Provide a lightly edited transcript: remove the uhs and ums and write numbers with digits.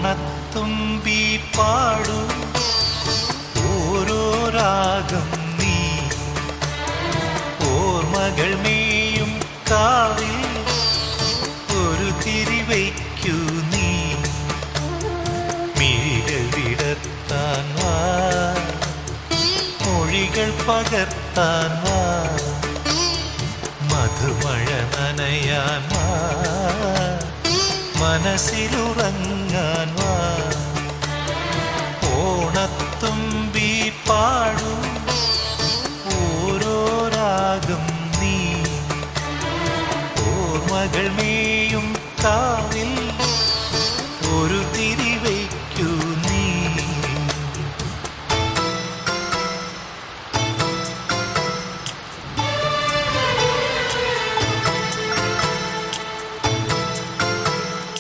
ഓണത്തുമ്പി പാടൂ ഓരോ രാഗം നീ ഓർമ്മകൾ മേയും കാവിൽ ഒരു തിരിവയ്ക്കൂ നീ മിഴികൾ വിടർത്താൻ വാ മൊഴികൾ പകർത്താൻ വാ മധുമഴ നനയാൻ വാ മനസ്സിലുറങ്ങാൻ വാ ഓണത്തുമ്പി പാടൂ ഓരോ രാഗം നീ ഓർമ്മകൾ മേയും കാ